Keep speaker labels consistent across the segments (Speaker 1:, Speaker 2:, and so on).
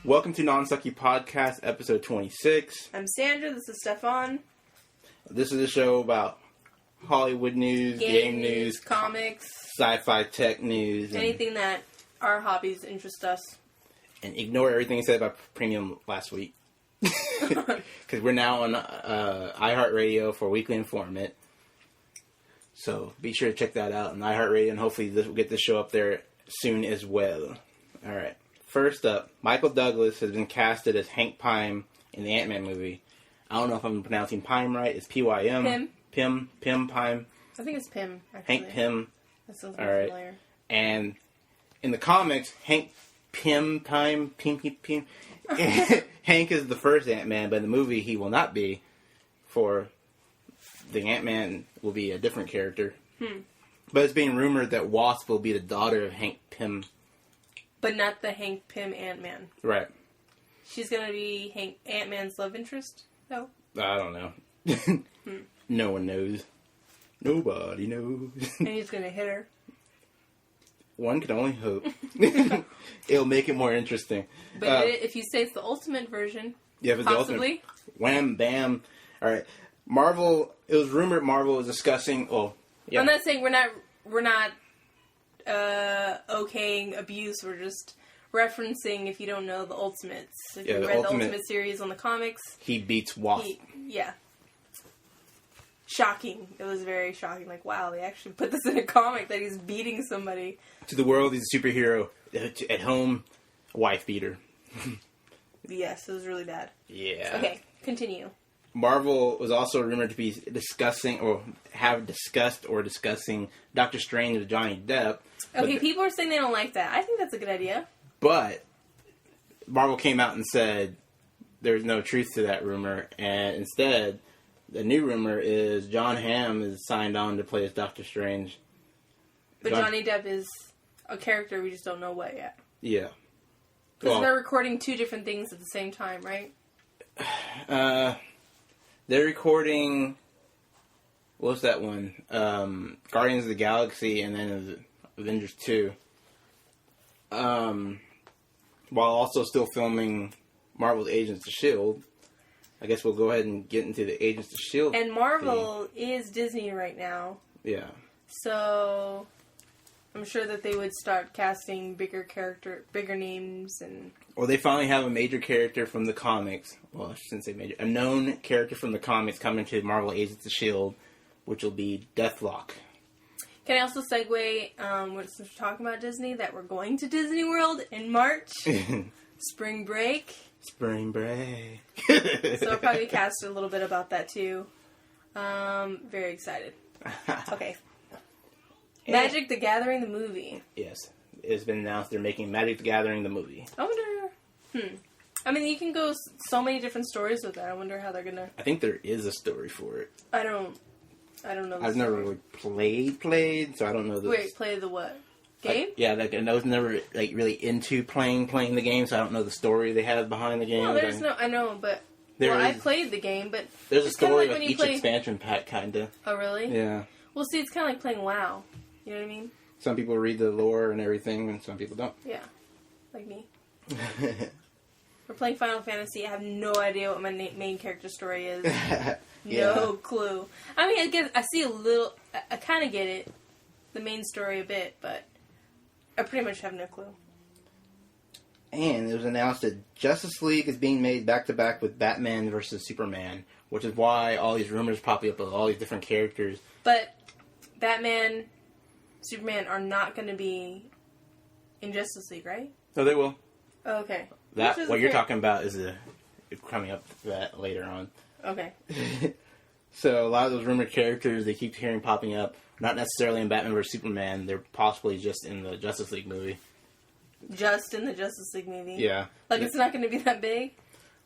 Speaker 1: Welcome to Non-Sucky Podcast, episode 26.
Speaker 2: I'm Sandra, this is Stefan.
Speaker 1: This is a show about Hollywood news, game news,
Speaker 2: comics,
Speaker 1: sci-fi tech news.
Speaker 2: Anything that our hobbies interest us.
Speaker 1: And ignore everything said about Premium last week. Because we're now on iHeartRadio for Weekly Informant. So be sure to check that out on iHeartRadio, and hopefully we'll get this show up there soon as well. Alright. First up, Michael Douglas has been casted as Hank Pym in the Ant-Man movie. I don't know if I'm pronouncing Pym right. It's P-Y-M.
Speaker 2: Pym.
Speaker 1: Pym.
Speaker 2: I think it's Pym, actually.
Speaker 1: Hank Pym.
Speaker 2: That sounds more familiar.
Speaker 1: And in the comics, Hank Pym. Hank is the first Ant-Man, but in the movie he will not be. For the Ant-Man will be a different character. But it's being rumored that Wasp will be the daughter of Hank Pym.
Speaker 2: But not the Hank Pym Ant-Man.
Speaker 1: Right.
Speaker 2: She's going to be Ant-Man's love interest, though?
Speaker 1: I don't know. No one knows. Nobody knows.
Speaker 2: And he's going to hit her.
Speaker 1: One can only hope. It'll make it more interesting.
Speaker 2: But if you say it's the ultimate version,
Speaker 1: yeah, if it's
Speaker 2: possibly.
Speaker 1: The ultimate, wham, bam. All right. Marvel, it was rumored Marvel was discussing... Oh, yeah.
Speaker 2: I'm not saying we're not okaying abuse. We're just referencing, if you don't know, the Ultimates. If you read the Ultimate series on the comics.
Speaker 1: He beats Wasp.
Speaker 2: Yeah. Shocking. It was very shocking. Like, wow, they actually put this in a comic that he's beating somebody. To
Speaker 1: the world, he's a superhero. At home, a wife beater.
Speaker 2: Yes, it was really bad.
Speaker 1: Yeah.
Speaker 2: Okay, continue.
Speaker 1: Marvel was also rumored to be discussing Doctor Strange with Johnny Depp.
Speaker 2: Okay, people are saying they don't like that. I think that's a good idea.
Speaker 1: But Marvel came out and said there's no truth to that rumor, and instead, the new rumor is John Hamm is signed on to play as Doctor Strange.
Speaker 2: But Johnny Depp is a character, we just don't know what yet.
Speaker 1: Yeah.
Speaker 2: Because they're recording two different things at the same time, right?
Speaker 1: They're recording... What's that one? Guardians of the Galaxy and then Avengers 2. While also still filming Marvel's Agents of S.H.I.E.L.D. I guess we'll go ahead and get into the Agents of S.H.I.E.L.D.
Speaker 2: And Marvel is Disney right now.
Speaker 1: Yeah.
Speaker 2: So I'm sure that they would start casting bigger names and...
Speaker 1: Or they finally have a major character from the comics. Well, I shouldn't say major. A known character from the comics coming to Marvel Agents of S.H.I.E.L.D., which will be Deathlock.
Speaker 2: Can I also segue, since we're talking about Disney, that we're going to Disney World in March? Spring break.
Speaker 1: Spring break.
Speaker 2: So I'll probably cast a little bit about that too. Very excited. Okay. Magic the Gathering, the movie.
Speaker 1: Yes. It's been announced they're making Magic the Gathering, the movie.
Speaker 2: I wonder... I mean, you can go so many different stories with that. I wonder how they're gonna...
Speaker 1: I think there is a story for it.
Speaker 2: I don't know.
Speaker 1: I've never really played, so I don't know this.
Speaker 2: Wait, play the what? Game?
Speaker 1: I was never really into playing the game, so I don't know the story they have behind the game.
Speaker 2: No, I know, but I played the game, but
Speaker 1: there's a story with each expansion pack, kinda.
Speaker 2: Oh, really?
Speaker 1: Yeah.
Speaker 2: Well, see, it's kind of like playing WoW. You know what I mean?
Speaker 1: Some people read the lore and everything, and some people don't.
Speaker 2: Yeah, like me. We're playing Final Fantasy. I have no idea what my main character story is. No clue. I mean, I see a little... I kind of get it. The main story a bit, but I pretty much have no clue.
Speaker 1: And it was announced that Justice League is being made back-to-back with Batman versus Superman, which is why all these rumors popping up of all these different characters.
Speaker 2: But Batman, Superman are not going to be in Justice League, right?
Speaker 1: No, they will.
Speaker 2: Oh, okay.
Speaker 1: What you're talking about is coming up to that later on.
Speaker 2: Okay.
Speaker 1: So a lot of those rumored characters they keep hearing popping up, not necessarily in Batman vs. Superman, they're possibly just in the Justice League movie.
Speaker 2: Just in the Justice League movie?
Speaker 1: Yeah.
Speaker 2: Like it's not going to be that big?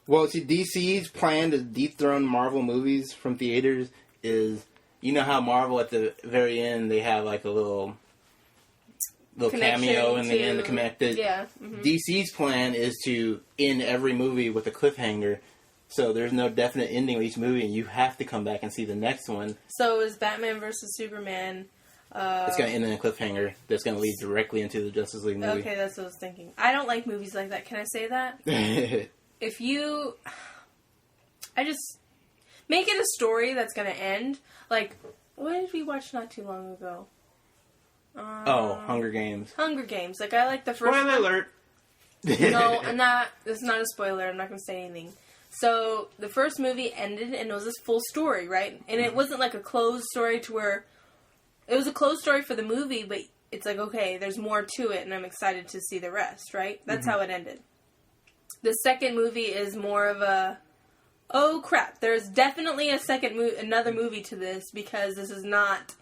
Speaker 1: Well, see, DC's plan to dethrone Marvel movies from theaters is, you know how Marvel at the very end they have like a little cameo in the end to connect it.
Speaker 2: Yeah. Mm-hmm.
Speaker 1: DC's plan is to end every movie with a cliffhanger, so there's no definite ending of each movie, and you have to come back and see the next one.
Speaker 2: So is Batman versus Superman?
Speaker 1: It's going to end in a cliffhanger that's going to lead directly into the Justice League movie.
Speaker 2: Okay, that's what I was thinking. I don't like movies like that. Can I say that? I just make it a story that's going to end. Like, what did we watch not too long ago?
Speaker 1: Hunger Games.
Speaker 2: Hunger Games. Like, I like the first
Speaker 1: Spoiler alert!
Speaker 2: No, I'm not. It's not a spoiler. I'm not going to say anything. So, the first movie ended, and it was this full story, right? And it wasn't like a closed story to where... It was a closed story for the movie, but it's like, okay, there's more to it, and I'm excited to see the rest, right? That's how it ended. The second movie is more of a... Oh, crap. There's definitely another movie to this, because this is not...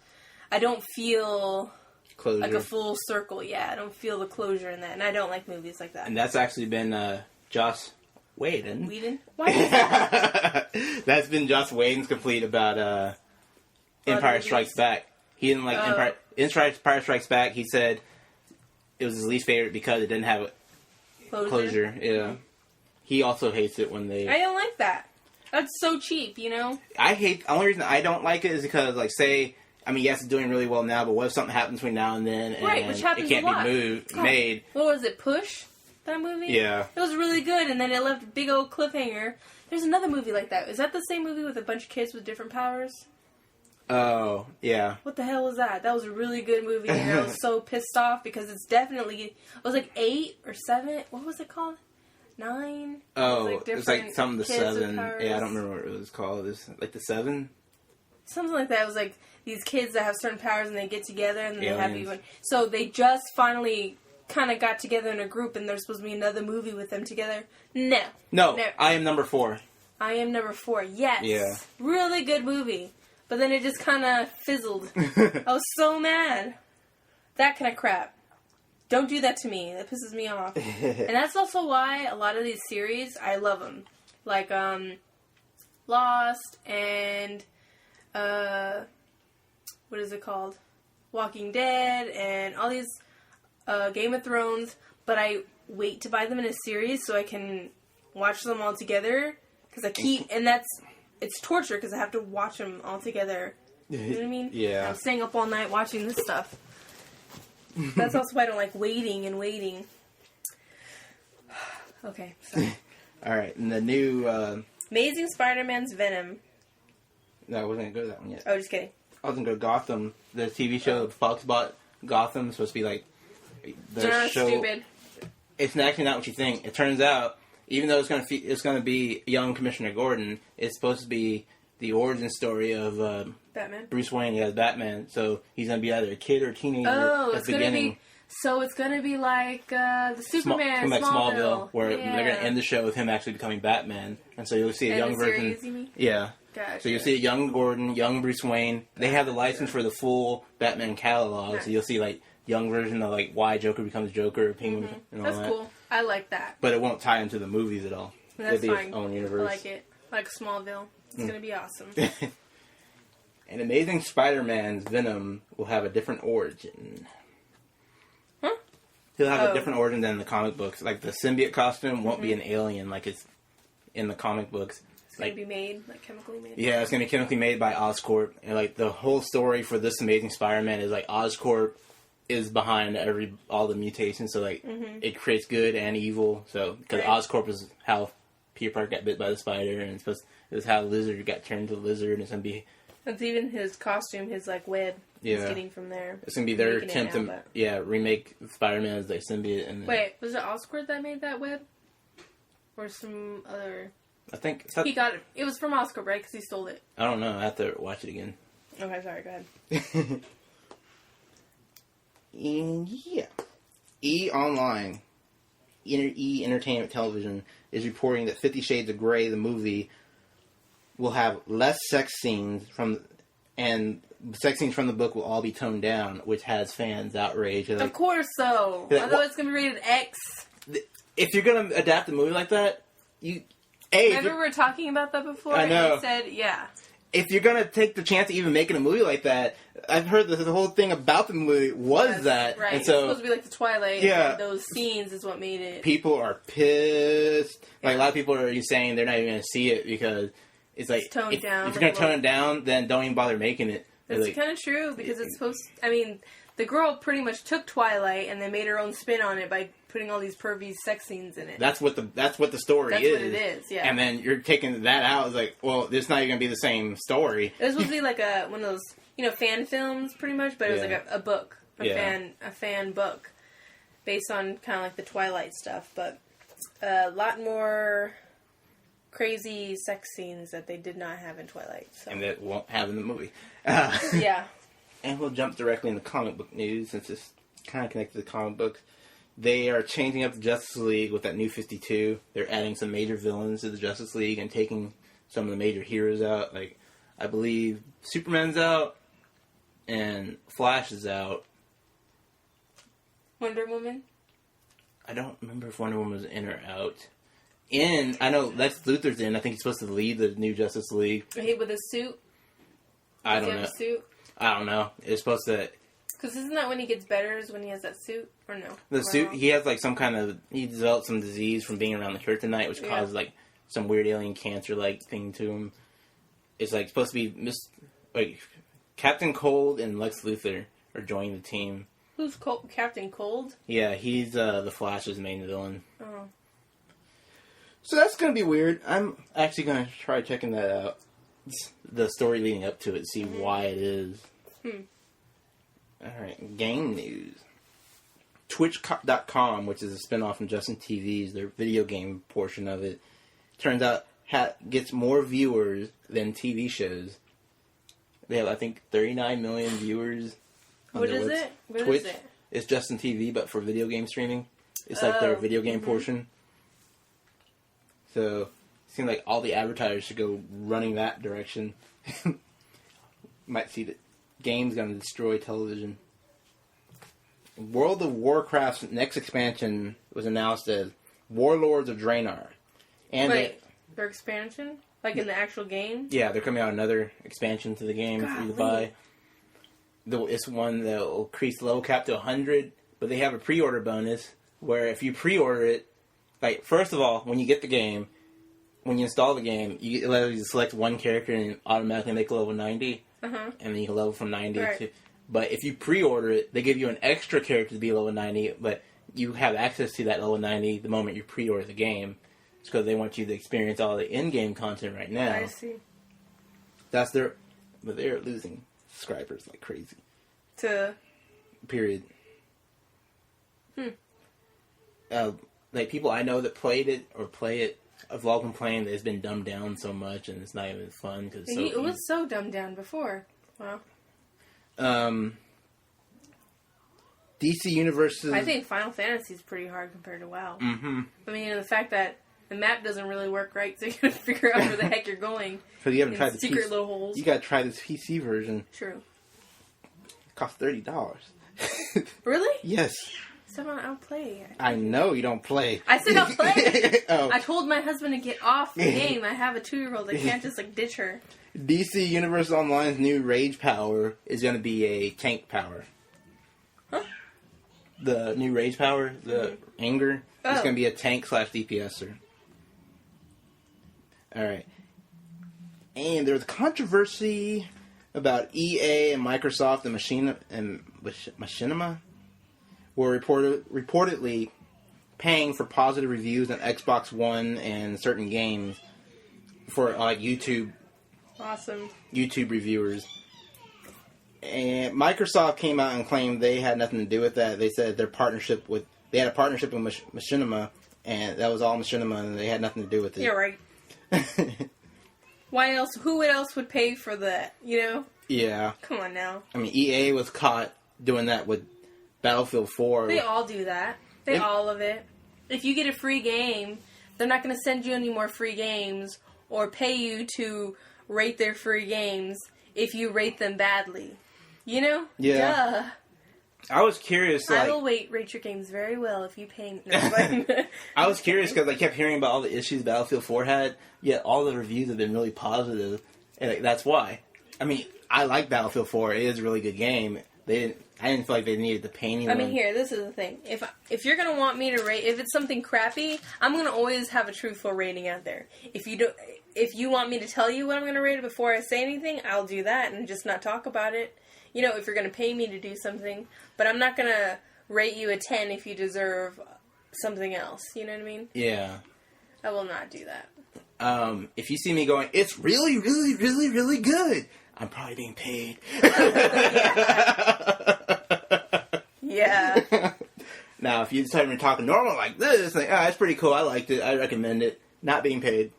Speaker 2: I don't feel...
Speaker 1: Closure.
Speaker 2: Like a full circle, yeah. I don't feel the closure in that, and I don't like movies like that.
Speaker 1: And that's actually been Joss Whedon.
Speaker 2: Whedon? Why is that?
Speaker 1: That's been Joss Whedon's complete about Empire Strikes Back. He didn't like Empire Strikes Back. He said it was his least favorite because it didn't have closure. Yeah. He also hates it when they...
Speaker 2: I don't like that. That's so cheap, you know?
Speaker 1: The only reason I don't like it is because, like, say... I mean, yes, it's doing really well now, but what if something happens between now and then and
Speaker 2: which happens
Speaker 1: it can't be made?
Speaker 2: What was it, Push? That movie?
Speaker 1: Yeah.
Speaker 2: It was really good, and then it left a big old cliffhanger. There's another movie like that. Is that the same movie with a bunch of kids with different powers?
Speaker 1: Oh, yeah.
Speaker 2: What the hell was that? That was a really good movie, and I was so pissed off because it's definitely... It was like 8 or 7. What was it called? 9?
Speaker 1: Oh, it was like something the 7. Yeah, I don't remember what it was called. It was like the 7?
Speaker 2: Something like that. It was like these kids that have certain powers and they get together and then
Speaker 1: Aliens.
Speaker 2: they have even... So they just finally kind of got together in a group and there's supposed to be another movie with them together. No.
Speaker 1: I Am Number 4.
Speaker 2: I Am Number 4. Yes.
Speaker 1: Yeah. Really
Speaker 2: good movie. But then it just kind of fizzled. I was so mad. That kind of crap. Don't do that to me. That pisses me off. And that's also why a lot of these series, I love them. Like, Lost and, what is it called? Walking Dead and all these, Game of Thrones. But I wait to buy them in a series so I can watch them all together. Because it's torture because I have to watch them all together. You know what I mean?
Speaker 1: Yeah.
Speaker 2: I'm staying up all night watching this stuff. That's also why I don't like waiting. Okay, sorry.
Speaker 1: Alright, and the new...
Speaker 2: Amazing Spider-Man's Venom.
Speaker 1: No, I wasn't going to go to that one yet.
Speaker 2: Oh, just kidding.
Speaker 1: I was going to go to Gotham. The TV show Fox bought Gotham is supposed to be like...
Speaker 2: Stupid.
Speaker 1: It's actually not what you think. It turns out... Even though it's going to be young Commissioner Gordon, it's supposed to be the origin story of
Speaker 2: Batman.
Speaker 1: Bruce Wayne as Batman. So he's going to be either a kid or a teenager at the beginning.
Speaker 2: It's going to be like the Superman
Speaker 1: Smallville, where
Speaker 2: yeah.
Speaker 1: they're going to end the show with him actually becoming Batman. And so you'll see a young version.
Speaker 2: Series, you mean?
Speaker 1: Yeah.
Speaker 2: Gotcha.
Speaker 1: So you'll see a young Gordon, young Bruce Wayne. They have the license for the full Batman catalog,
Speaker 2: nice.
Speaker 1: So you'll see like young version of like why Joker becomes Joker, Penguin, and all that.
Speaker 2: That's cool. I like that.
Speaker 1: But it won't tie into the movies at all.
Speaker 2: That's
Speaker 1: It'll be
Speaker 2: fine.
Speaker 1: its own universe.
Speaker 2: I like it. Like Smallville. It's going to be awesome.
Speaker 1: And Amazing Spider-Man's Venom will have a different origin.
Speaker 2: Huh?
Speaker 1: He'll have a different origin than the comic books. Like, the symbiote costume won't be an alien like it's in the comic books.
Speaker 2: It's going to be made, like chemically made?
Speaker 1: Yeah, it's going to be chemically made by Oscorp. And, like, the whole story for this Amazing Spider-Man is, like, Oscorp is behind all the mutations. So, like, it creates good and evil. So, because Oscorp is how Peter Parker got bit by the spider, and it was how Lizard got turned to Lizard, and it's going to be...
Speaker 2: That's even his costume, his, like, web he's getting from there.
Speaker 1: It's going to be their attempt to, remake Spider-Man as their symbiote. And
Speaker 2: wait, was it Oscorp that made that web? Or some other...
Speaker 1: I think...
Speaker 2: He got it. It was from Oscorp, right? Because he stole it.
Speaker 1: I don't know. I have to watch it again.
Speaker 2: Okay, sorry. Go ahead.
Speaker 1: And, yeah. E! Entertainment Television is reporting that 50 Shades of Grey, the movie, will have less sex scenes and sex scenes from the book will all be toned down, which has fans outraged. Like,
Speaker 2: of course so. Otherwise it's going to be rated X.
Speaker 1: If you're going to adapt a movie like that, you Hey,
Speaker 2: Remember we were talking about that before?
Speaker 1: I know.
Speaker 2: And I said, yeah.
Speaker 1: If you're gonna take the chance of even making a movie like that, I've heard that the whole thing about the movie was that.
Speaker 2: Right.
Speaker 1: And so,
Speaker 2: it's supposed to be like the Twilight.
Speaker 1: Yeah.
Speaker 2: And those scenes is what made it.
Speaker 1: People are pissed. Like, a lot of people are saying they're not even gonna see it because it's like,
Speaker 2: It's toned down.
Speaker 1: If you're gonna tone it down, then don't even bother making it.
Speaker 2: That's
Speaker 1: like,
Speaker 2: kind of true because it's supposed to, I mean, the girl pretty much took Twilight and then made her own spin on it by putting all these pervy sex scenes in it.
Speaker 1: That's what the story is.
Speaker 2: That's what it is, yeah.
Speaker 1: And then you're taking that out. It's like, well, it's not even gonna be the same story.
Speaker 2: It was supposed to be like one of those, fan films, pretty much, but it was like a book, a fan book, based on kind of like the Twilight stuff, but a lot more crazy sex scenes that they did not have in Twilight. So.
Speaker 1: And that won't have in the movie.
Speaker 2: Yeah.
Speaker 1: And we'll jump directly into comic book news since it's kind of connected to comic books. They are changing up the Justice League with that new 52. They're adding some major villains to the Justice League and taking some of the major heroes out. Like, I believe Superman's out and Flash is out.
Speaker 2: Wonder Woman?
Speaker 1: I don't remember if Wonder Woman was in or out. I know Lex Luthor's in. I think he's supposed to lead the new Justice League.
Speaker 2: He with a suit?
Speaker 1: I
Speaker 2: Does
Speaker 1: don't
Speaker 2: he
Speaker 1: know.
Speaker 2: have a suit?
Speaker 1: I don't know. It's supposed to...
Speaker 2: Because isn't that when he gets better is when he has that suit? Or no?
Speaker 1: The suit, he has like some kind of... He developed some disease from being around the kryptonite, which causes like some weird alien cancer-like thing to him. It's like supposed to be... Captain Cold and Lex Luthor are joining the team.
Speaker 2: Who's Captain Cold?
Speaker 1: Yeah, he's the Flash's main villain.
Speaker 2: Oh.
Speaker 1: So that's going to be weird. I'm actually going to try checking that out. The story leading up to it, see why it is. Alright, game news. Twitch.com, which is a spinoff from Justin TV's, their video game portion of it, turns out gets more viewers than TV shows. They have, I think, 39 million viewers.
Speaker 2: What is it? What
Speaker 1: Twitch
Speaker 2: is it?
Speaker 1: It's Justin TV, but for video game streaming. It's like their video game portion. So, it seems like all the advertisers should go running that direction. Might see that game's going to destroy television. World of Warcraft's next expansion was announced as Warlords of Draenor. And
Speaker 2: Wait, their expansion? Like in the actual game?
Speaker 1: Yeah, they're coming out another expansion to the game for you to buy. It's one that will increase the level cap to 100, but they have a pre-order bonus where if you pre-order it, like, first of all, when you get the game, when you install the game, you let you select one character and automatically make a level 90, and then you can level from 90 to... But if you pre-order it, they give you an extra character to be level 90, but you have access to that level 90 the moment you pre-order the game. It's because they want you to experience all the in-game content right now.
Speaker 2: I see.
Speaker 1: But they're losing subscribers like crazy. Period. Like, people I know that played it or play it have all complained that it's been dumbed down so much and it's not even fun. Cause
Speaker 2: it was so dumbed down before. Wow.
Speaker 1: DC Universe's...
Speaker 2: I think Final Fantasy is pretty hard compared to WoW.
Speaker 1: Mm-hmm.
Speaker 2: I mean, the fact that the map doesn't really work right, so you gotta figure out where the heck you're going.
Speaker 1: Because you haven't tried the
Speaker 2: secret little holes.
Speaker 1: You gotta try this PC version.
Speaker 2: True.
Speaker 1: It costs $30.
Speaker 2: Really?
Speaker 1: Yes.
Speaker 2: So I don't play.
Speaker 1: I know you don't play.
Speaker 2: I said I'll play.
Speaker 1: Oh.
Speaker 2: I told my husband to get off the game. I have a 2-year-old. I can't just ditch her.
Speaker 1: DC Universe Online's new rage power is going to be a tank power.
Speaker 2: Huh?
Speaker 1: The new rage power, the anger, is going to be a tank / DPSer. Alright. And there's controversy about EA and Microsoft and Machinima were reportedly paying for positive reviews on Xbox One and certain games for YouTube.
Speaker 2: Awesome.
Speaker 1: YouTube reviewers. And Microsoft came out and claimed they had nothing to do with that. They said they had a partnership with Machinima, and that was all Machinima, and they had nothing to do with it.
Speaker 2: You're right. Why else? Who else would pay for that? Yeah. Come on now.
Speaker 1: I mean, EA was caught doing that with Battlefield 4.
Speaker 2: They all do that. All of it. If you get a free game, they're not going to send you any more free games or pay you to rate their free games if you rate them badly.
Speaker 1: Yeah.
Speaker 2: Duh.
Speaker 1: I was curious. Like,
Speaker 2: I will rate your games very well if you pay me. No,
Speaker 1: I was curious because I kept hearing about all the issues Battlefield 4 had, yet all the reviews have been really positive, and like, that's why. I mean, I like Battlefield 4. It is a really good game. I didn't feel like they needed to pay anyone.
Speaker 2: I mean, here, this is the thing. If you're gonna want me to rate, if it's something crappy, I'm gonna always have a truthful rating out there. If you want me to tell you what I'm gonna rate it before I say anything, I'll do that and just not talk about it. You know, if you're gonna pay me to do something, but I'm not gonna rate you a 10 if you deserve something else. You know what I mean?
Speaker 1: Yeah.
Speaker 2: I will not do that.
Speaker 1: If you see me going, it's really, really, really, really good, I'm probably being paid.
Speaker 2: Yeah.
Speaker 1: Now, if you decide to talk normal like this, like, it's pretty cool, I liked it, I recommend it, not being paid.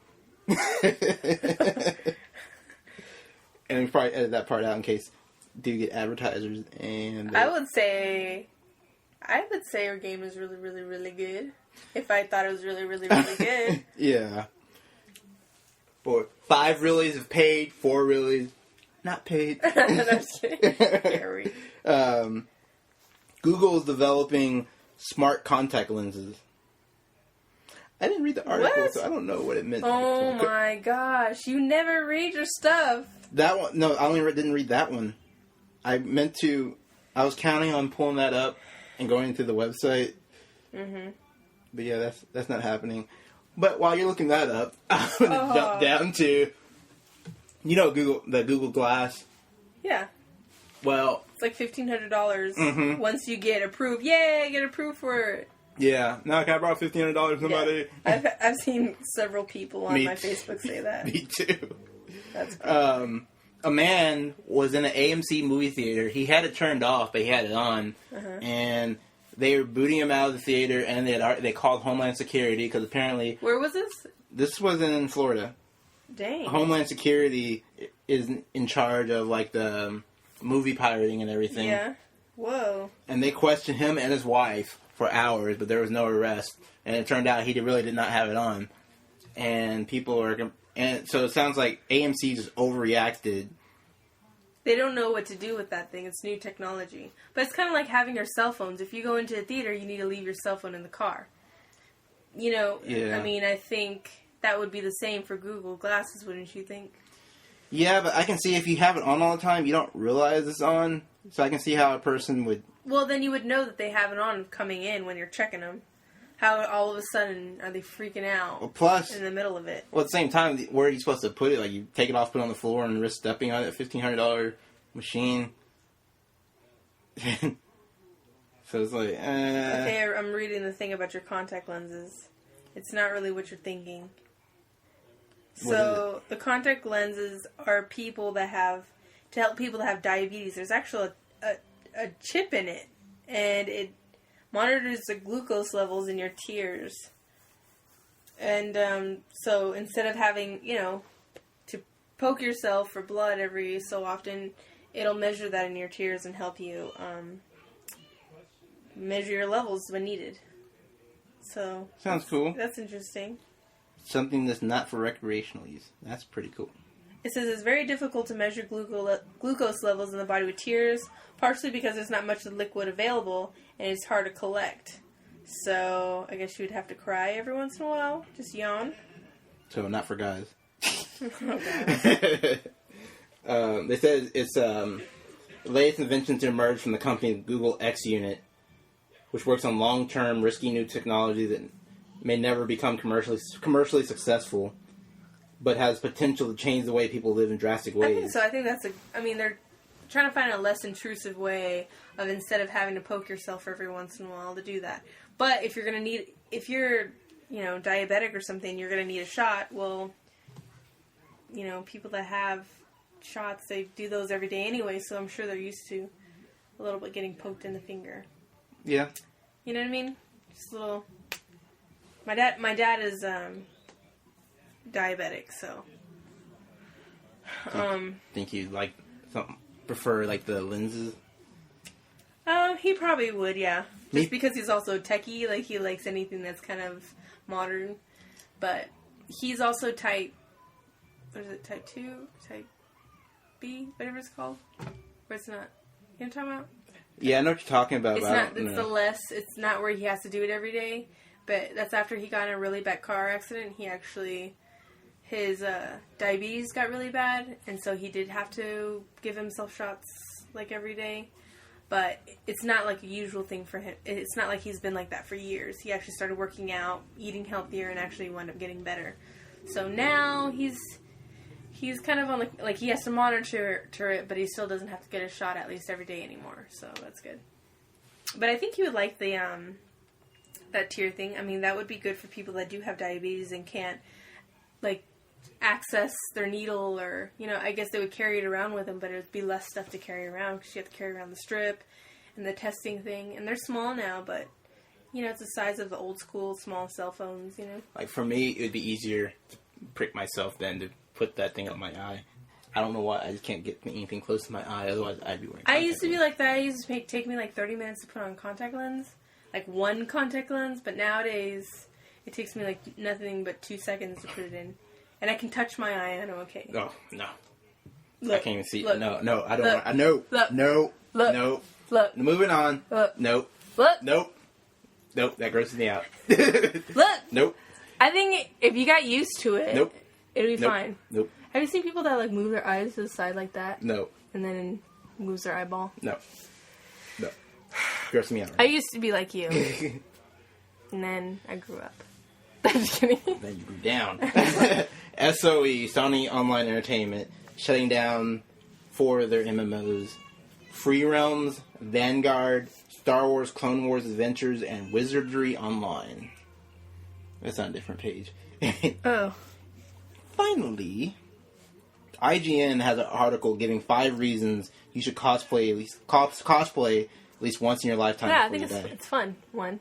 Speaker 1: And we probably edit that part out in case do get advertisers. And
Speaker 2: I would say your game is really, really, really good. If I thought it was really, really, really good.
Speaker 1: Yeah. Or 5 reallys have paid, 4 reallys not paid. Google is developing smart contact lenses. I didn't read the article, so I don't know what it meant.
Speaker 2: Oh my gosh, you never read your stuff.
Speaker 1: That one, no, I didn't read that one. I was counting on pulling that up and going to the website. Mm-hmm. But yeah, that's not happening. But while you're looking that up, I'm going to jump down to, the Google Glass.
Speaker 2: Yeah.
Speaker 1: Well,
Speaker 2: it's like $1,500 once you get approved. Yay, get approved for it.
Speaker 1: Yeah. Now can I borrow $1,500 from somebody?
Speaker 2: Yeah. I've seen several people on my Facebook say that.
Speaker 1: Me too.
Speaker 2: That's cool.
Speaker 1: A man was in an AMC movie theater. He had it turned off, but he had it on. And they were booting him out of the theater, and they called Homeland Security because apparently...
Speaker 2: Where was this?
Speaker 1: This was in Florida.
Speaker 2: Dang.
Speaker 1: Homeland Security is in charge of, like, the movie pirating and everything.
Speaker 2: Yeah. Whoa. And
Speaker 1: they questioned him and his wife for hours, but there was no arrest. And it turned out he really did not have it on. And and so it sounds like AMC just overreacted.
Speaker 2: They don't know what to do with that thing. It's new technology. But it's kind of like having your cell phones. If you go into a theater, you need to leave your cell phone in the car. Yeah. I mean, I think that would be the same for Google Glasses, wouldn't you think?
Speaker 1: Yeah, but I can see if you have it on all the time, you don't realize it's on. So I can see how a person would...
Speaker 2: Well, then you would know that they have it on coming in when you're checking them. How all of a sudden are they freaking out?
Speaker 1: Well, plus...
Speaker 2: in the middle of it.
Speaker 1: Well, at the same time, where are you supposed to put it? Like, you take it off, put it on the floor, and risk stepping on it, $1,500 machine. So it's like,
Speaker 2: Okay, I'm reading the thing about your contact lenses. It's not really what you're thinking. So, the contact lenses are to help people that have diabetes. There's actually a chip in it, and it monitors the glucose levels in your tears. And so instead of having, to poke yourself for blood every so often, it'll measure that in your tears and help you measure your levels when needed. So
Speaker 1: sounds cool.
Speaker 2: That's interesting.
Speaker 1: Something that's not for recreational use. That's pretty cool.
Speaker 2: It says it's very difficult to measure glucose levels in the body with tears, partially because there's not much liquid available and it's hard to collect. So I guess you would have to cry every once in a while. Just yawn.
Speaker 1: So not for guys.
Speaker 2: Okay.
Speaker 1: They said it's the latest invention to emerge from the company Google X Unit, which works on long-term, risky new technology that may never become commercially successful, but has potential to change the way people live in drastic ways.
Speaker 2: I think so. I think they're trying to find a less intrusive way of, instead of having to poke yourself every once in a while, to do that. But if you're diabetic or something, you're going to need a shot. Well, people that have shots, they do those every day anyway, so I'm sure they're used to a little bit getting poked in the finger.
Speaker 1: Yeah.
Speaker 2: You know what I mean? Just a little... My dad is diabetic, so...
Speaker 1: Think you'd prefer the lenses?
Speaker 2: He probably would, yeah. Just because he's also techie, he likes anything that's kind of modern. But he's also type... What is it? Type 2? Type B? Whatever it's called? Where it's not... You know what I'm talking about?
Speaker 1: Yeah, I know what you're talking about.
Speaker 2: It's not. It's the less. It's not where he has to do it every day. But that's after he got in a really bad car accident. He actually, his diabetes got really bad, and so he did have to give himself shots like every day. But it's not like a usual thing for him. It's not like he's been like that for years. He actually started working out, eating healthier, and actually wound up getting better. So now he's kind of on the, like, he has to monitor it, but he still doesn't have to get a shot at least every day anymore. So that's good. But I think he would like the that tier thing. I mean, that would be good for people that do have diabetes and can't, like, access their needle, or, you know, I guess they would carry it around with them, but it would be less stuff to carry around because you have to carry around the strip and the testing thing. And they're small now, but, you know, it's the size of the old school small cell phones, you know.
Speaker 1: Like, for me, it would be easier to prick myself than to put that thing up my eye. I don't know why. I just can't get anything close to my eye. Otherwise, I'd be wearing contact
Speaker 2: I used to be
Speaker 1: lens.
Speaker 2: like that. I used to take me like 30 minutes to put on contact lens. Like one contact lens. But nowadays, it takes me like nothing but 2 seconds to put it in. And I can touch my eye and I'm okay.
Speaker 1: No.
Speaker 2: Look,
Speaker 1: I can't even see.
Speaker 2: Look,
Speaker 1: No, I don't
Speaker 2: look,
Speaker 1: want. I know.
Speaker 2: look,
Speaker 1: No.
Speaker 2: look,
Speaker 1: No.
Speaker 2: Look.
Speaker 1: Moving on.
Speaker 2: Look.
Speaker 1: Nope.
Speaker 2: Look.
Speaker 1: Nope. Nope. That grosses me out.
Speaker 2: Look.
Speaker 1: Nope.
Speaker 2: I think if you got used to it,
Speaker 1: Nope.
Speaker 2: it'll be
Speaker 1: Nope.
Speaker 2: fine.
Speaker 1: Nope.
Speaker 2: Have you seen people that like move their eyes to the side like that?
Speaker 1: No.
Speaker 2: And then moves their eyeball?
Speaker 1: No. Grosses me out.
Speaker 2: I
Speaker 1: Right?
Speaker 2: used to be like you. And then I grew up. I'm just kidding.
Speaker 1: Then you grew down. SOE, Sony Online Entertainment, shutting down 4 of their MMOs. Free Realms, Vanguard, Star Wars Clone Wars Adventures, and Wizardry Online. That's on a different page.
Speaker 2: Oh.
Speaker 1: Finally, IGN has an article giving 5 reasons you should cosplay at least once in your lifetime.
Speaker 2: Yeah, I
Speaker 1: before
Speaker 2: think
Speaker 1: you die.
Speaker 2: it's fun. One.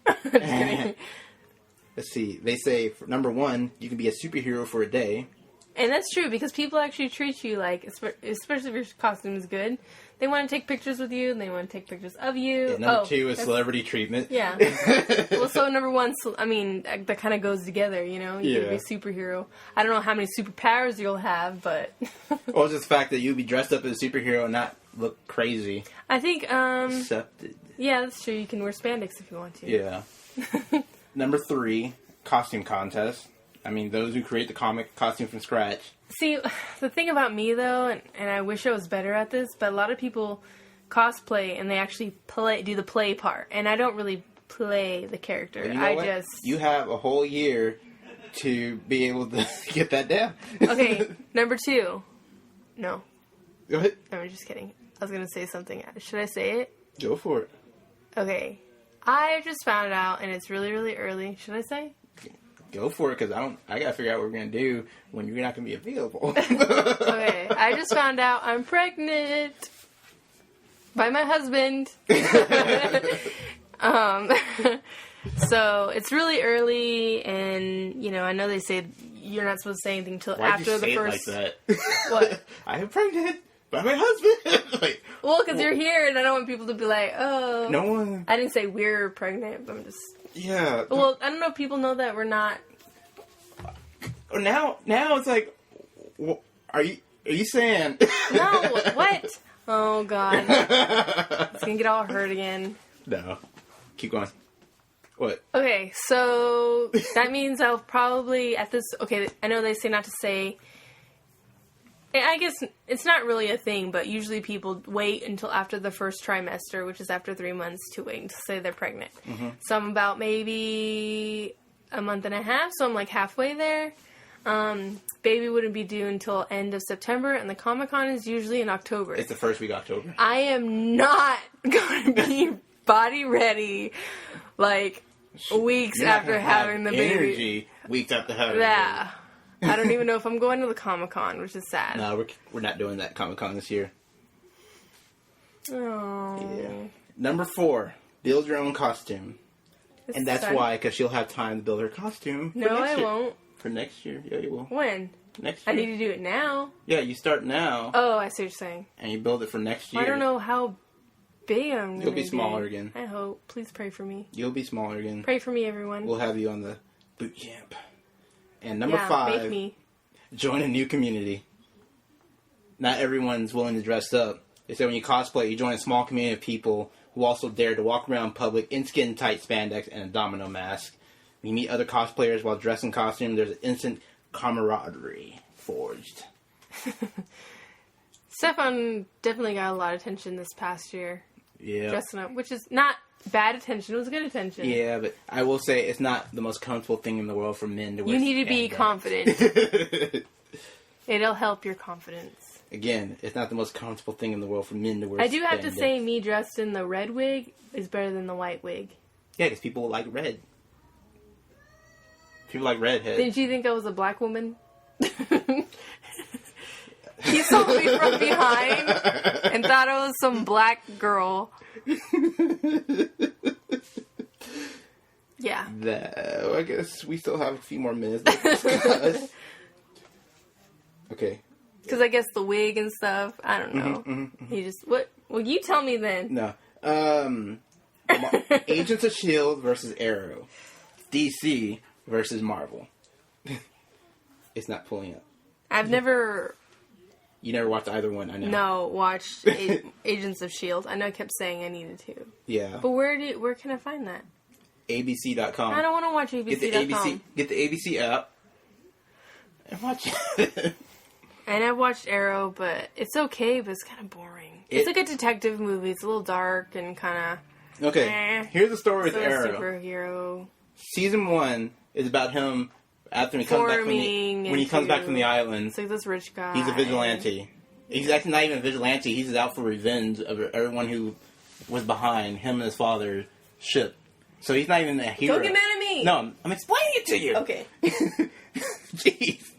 Speaker 2: Just kidding.
Speaker 1: Let's see. They say, for number 1, you can be a superhero for a day.
Speaker 2: And that's true, because people actually treat you like, especially if your costume is good, they want to take pictures with you, and they want to take pictures of you.
Speaker 1: Yeah, number 2 is celebrity treatment.
Speaker 2: Yeah. Well, so number 1, I mean, that kind of goes together, you know? You can be a superhero. I don't know how many superpowers you'll have, but...
Speaker 1: Well, it's just the fact that you'll be dressed up as a superhero and not look crazy.
Speaker 2: I think,
Speaker 1: Accepted.
Speaker 2: yeah, that's true. You can wear spandex if you want to.
Speaker 1: Yeah. Number 3, costume contest. I mean, those who create the comic costume from scratch.
Speaker 2: See, the thing about me, though, and I wish I was better at this, but a lot of people cosplay and they actually do the play part. And I don't really play the character.
Speaker 1: You know You have a whole year to be able to get that down.
Speaker 2: Okay, number 2. No.
Speaker 1: Go ahead.
Speaker 2: I'm just kidding. I was going to say something. Should I say it?
Speaker 1: Go for it.
Speaker 2: Okay. I just found out, and it's really, really early. Should I say?
Speaker 1: Go for it, because I gotta figure out what we're gonna do when you're not gonna be available.
Speaker 2: Okay, I just found out I'm pregnant by my husband. So it's really early, and you know, I know they say you're not supposed to say anything until
Speaker 1: Why'd
Speaker 2: after
Speaker 1: you
Speaker 2: the
Speaker 1: say
Speaker 2: first.
Speaker 1: it like that?
Speaker 2: What?
Speaker 1: I am pregnant by my husband. Like,
Speaker 2: Well, because you're here, and I don't want people to be like, "Oh,
Speaker 1: no one.
Speaker 2: I didn't say we're pregnant." But I'm just.
Speaker 1: Yeah.
Speaker 2: Well, I don't know if people know that we're not.
Speaker 1: Now it's like, are you saying?
Speaker 2: No, what? Oh God, it's gonna get all hurt again.
Speaker 1: No, keep going. What?
Speaker 2: Okay, so that means I'll probably at this. Okay, I know they say not to say. I guess it's not really a thing, but usually people wait until after the first trimester, which is after 3 months, to wait to say they're pregnant. Mm-hmm. So I'm about maybe a month and a half, so I'm like halfway there. Baby wouldn't be due until end of September, and the Comic-Con is usually in October.
Speaker 1: It's the first week of October.
Speaker 2: I am not going to be body ready, like, weeks after having the baby.
Speaker 1: Energy weeks after having the
Speaker 2: Yeah.
Speaker 1: baby.
Speaker 2: I don't even know if I'm going to the Comic-Con, which is sad.
Speaker 1: No, we're not doing that Comic-Con this year.
Speaker 2: Oh.
Speaker 1: Yeah. Number 4, build your own costume. And that's why, because she'll have time to build her costume.
Speaker 2: No, I won't.
Speaker 1: For next year. Yeah, you will.
Speaker 2: When?
Speaker 1: Next year.
Speaker 2: I need to do it now.
Speaker 1: Yeah, you start now.
Speaker 2: Oh, I see what you're saying.
Speaker 1: And you build it for next year.
Speaker 2: I don't know how big I'm going to be.
Speaker 1: You'll be smaller again.
Speaker 2: I hope. Please pray for me.
Speaker 1: You'll be smaller again.
Speaker 2: Pray for me, everyone.
Speaker 1: We'll have you on the boot camp. And number 5,
Speaker 2: make me.
Speaker 1: join a new community. Not everyone's willing to dress up. They said when you cosplay, you join a small community of people who also dare to walk around in public in skin-tight spandex and a domino mask. When you meet other cosplayers while dressed in costume, there's an instant camaraderie forged.
Speaker 2: Stefan definitely got a lot of attention this past year.
Speaker 1: Yeah.
Speaker 2: Dressing up, which is not bad attention. It was good attention.
Speaker 1: Yeah, but I will say it's not the most comfortable thing in the world for men to wear.
Speaker 2: You need to be
Speaker 1: spandex.
Speaker 2: confident. It'll help your confidence.
Speaker 1: Again, it's not the most comfortable thing in the world for men to wear.
Speaker 2: I do have to
Speaker 1: spandex.
Speaker 2: say, me dressed in the red wig is better than the white wig.
Speaker 1: Yeah, because people like red. People like redheads.
Speaker 2: Didn't you think I was a black woman? He saw me from behind and thought I was some black girl. Yeah.
Speaker 1: I guess we still have a few more minutes to discuss. Okay.
Speaker 2: Because I guess the wig and stuff, I don't know. He just, what? Well, you tell me then.
Speaker 1: No. Agents of S.H.I.E.L.D. versus Arrow. DC versus Marvel. It's not pulling up.
Speaker 2: I've never...
Speaker 1: You never watched either one, I know.
Speaker 2: No, watched Agents of S.H.I.E.L.D. I know I kept saying I needed to.
Speaker 1: Yeah.
Speaker 2: But where can I find that?
Speaker 1: ABC.com.
Speaker 2: I don't want to watch ABC.com.
Speaker 1: Get the ABC app. And watch it.
Speaker 2: And I've watched Arrow, but it's okay, but it's kind of boring. It's like a detective movie. It's a little dark and kind of...
Speaker 1: Okay, here's the story with Arrow.
Speaker 2: Superhero.
Speaker 1: Season 1 is about him after he comes back from the island.
Speaker 2: It's like this rich guy.
Speaker 1: He's a vigilante. He's actually not even a vigilante. He's out for revenge of everyone who was behind him and his father's ship. So he's not even a hero.
Speaker 2: Don't get mad at me!
Speaker 1: No, I'm explaining it to you!
Speaker 2: Okay.
Speaker 1: Jeez.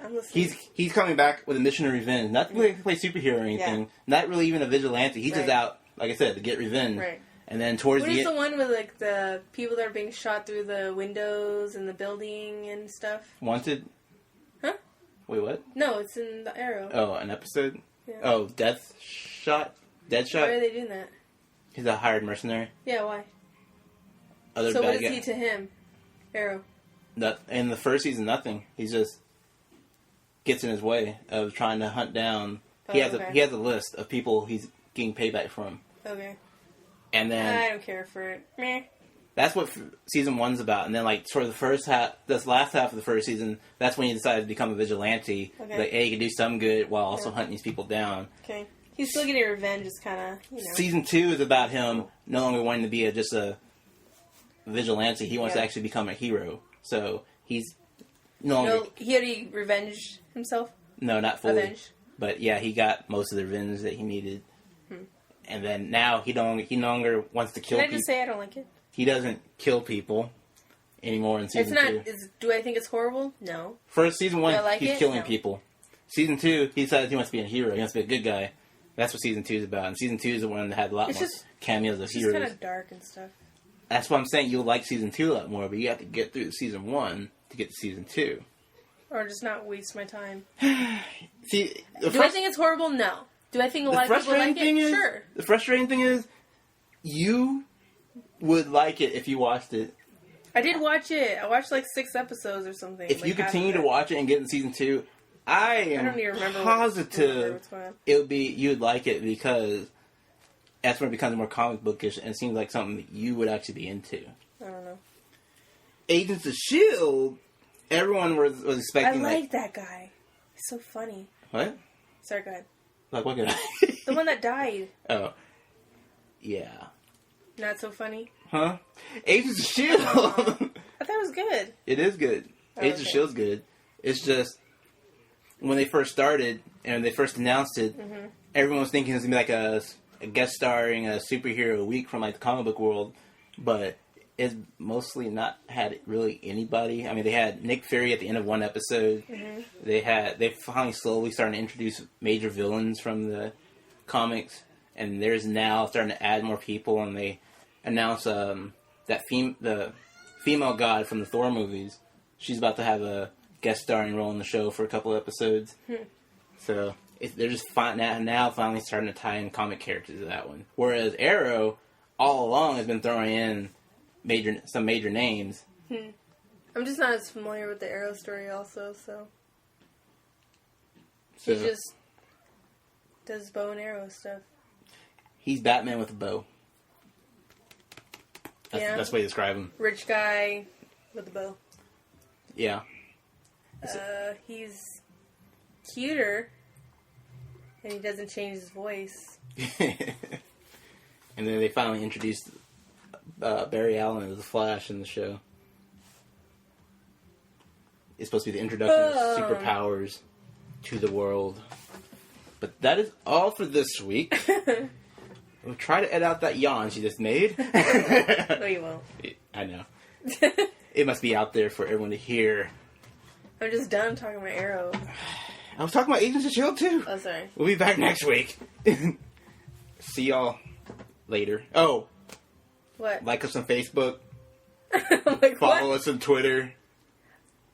Speaker 2: I'm listening.
Speaker 1: He's coming back with a mission of revenge. Not to play superhero or anything.
Speaker 2: Yeah.
Speaker 1: Not really even a vigilante. He's just out, like I said, to get revenge.
Speaker 2: Right.
Speaker 1: And then towards
Speaker 2: What is the one with, like, the people that are being shot through the windows and the building and stuff?
Speaker 1: Wanted?
Speaker 2: Huh?
Speaker 1: Wait, what?
Speaker 2: No, it's in the Arrow.
Speaker 1: Oh, an episode?
Speaker 2: Yeah.
Speaker 1: Oh, Death Shot? Dead Shot?
Speaker 2: Why are they doing that?
Speaker 1: He's a hired mercenary.
Speaker 2: Yeah, why?
Speaker 1: Other
Speaker 2: So
Speaker 1: bad
Speaker 2: what is
Speaker 1: guy.
Speaker 2: he to him? Arrow.
Speaker 1: In the first season, nothing. He just gets in his way of trying to hunt down. He has a list of people he's getting payback from.
Speaker 2: Okay.
Speaker 1: And then
Speaker 2: I don't care for it. Meh.
Speaker 1: that's what season 1's about. And then, like, for the first half, this last half of the first season, that's when he decided to become a vigilante.
Speaker 2: Okay.
Speaker 1: Like, hey, he can do some good while also hunting these people down.
Speaker 2: Okay. He's still getting revenge, just kind of, you know.
Speaker 1: Season 2 is about him no longer wanting to be just a vigilante. He wants to actually become a hero. So he's no longer...
Speaker 2: No, he already revenged himself?
Speaker 1: No, not fully.
Speaker 2: Avenged?
Speaker 1: But yeah, he got most of the revenge that he needed. And then now he no longer wants to kill
Speaker 2: Can I
Speaker 1: people.
Speaker 2: just say I don't like it?
Speaker 1: He doesn't kill people anymore in season 2.
Speaker 2: Do I think it's horrible? No.
Speaker 1: First season 1,
Speaker 2: Do I like
Speaker 1: he's
Speaker 2: it?
Speaker 1: killing
Speaker 2: No.
Speaker 1: people. Season 2, he decides he wants to be a hero. He wants to be a good guy. That's what season 2 is about. And season 2 is the one that had a lot more cameos of
Speaker 2: It's
Speaker 1: heroes.
Speaker 2: just kind of dark and stuff.
Speaker 1: That's what I'm saying. You'll like season 2 a lot more, but you have to get through season 1 to get to season 2.
Speaker 2: Or just not waste my time.
Speaker 1: See,
Speaker 2: Do I think it's horrible? No. Do I think a lot of people like it? Sure.
Speaker 1: The frustrating thing is, you would like it if you watched it.
Speaker 2: I did watch it. I watched like 6 episodes or something.
Speaker 1: If
Speaker 2: like
Speaker 1: you continue to watch it and get in season 2, I am
Speaker 2: don't even remember
Speaker 1: positive
Speaker 2: what's going on.
Speaker 1: you'd like it because that's when it becomes more comic bookish and it seems like something that you would actually be into.
Speaker 2: I don't know.
Speaker 1: Agents of S.H.I.E.L.D., everyone was expecting
Speaker 2: I like that guy. He's so funny.
Speaker 1: What?
Speaker 2: Sorry, go ahead.
Speaker 1: Like what guy?
Speaker 2: The one that died.
Speaker 1: Oh. Yeah.
Speaker 2: Not so funny.
Speaker 1: Huh? Agents of S.H.I.E.L.D.
Speaker 2: I thought it was good.
Speaker 1: It is good. Agents of S.H.I.E.L.D.'s good. It's just, when they first started, and they first announced it, everyone was thinking it was going to be like a guest starring a superhero week from like the comic book world, but it's mostly not had really anybody. I mean, they had Nick Fury at the end of one episode. They finally slowly starting to introduce major villains from the comics, and there's now starting to add more people, and they announced the female god from the Thor movies. She's about to have a guest starring role in the show for a couple episodes. So they're just now finally starting to tie in comic characters to that one. Whereas Arrow, all along, has been throwing in some major names.
Speaker 2: I'm just not as familiar with the Arrow story also, so. He's just Does bow and arrow stuff.
Speaker 1: He's Batman with a bow. That's the way to describe him.
Speaker 2: Rich guy with a bow.
Speaker 1: Yeah.
Speaker 2: He's cuter, and he doesn't change his voice.
Speaker 1: And then they finally introduced Barry Allen as the Flash in the show. It's supposed to be the introduction of superpowers to the world. But that is all for this week. We'll try to edit out that yawn she just made.
Speaker 2: No, you won't.
Speaker 1: I know. It must be out there for everyone to hear.
Speaker 2: I'm just done talking about Arrow.
Speaker 1: I was talking about Agents of S.H.I.E.L.D. too.
Speaker 2: Oh, sorry.
Speaker 1: We'll be back next week. See y'all later. Oh.
Speaker 2: What?
Speaker 1: Like us on Facebook.
Speaker 2: Like
Speaker 1: Follow
Speaker 2: what?
Speaker 1: us on Twitter.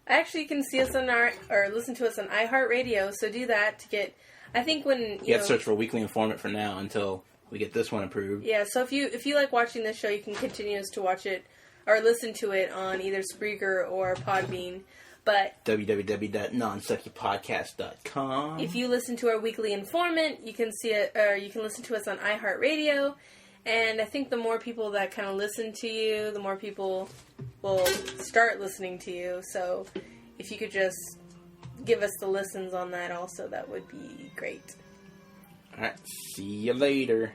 Speaker 2: Actually, you can see us on or listen to us on iHeartRadio, so do that to get, I think when,
Speaker 1: You have to search for Weekly Informant for now until we get this one approved.
Speaker 2: Yeah, so if you like watching this show, you can continue to watch it, or listen to it on either Spreaker or Podbean, but
Speaker 1: www.nonsexypodcast.com.
Speaker 2: if you listen to our Weekly Informant, you can see it, or you can listen to us on iHeartRadio, and I think the more people that kind of listen to you, the more people will start listening to you. So if you could just give us the listens on that also, that would be great.
Speaker 1: Alright, see you later.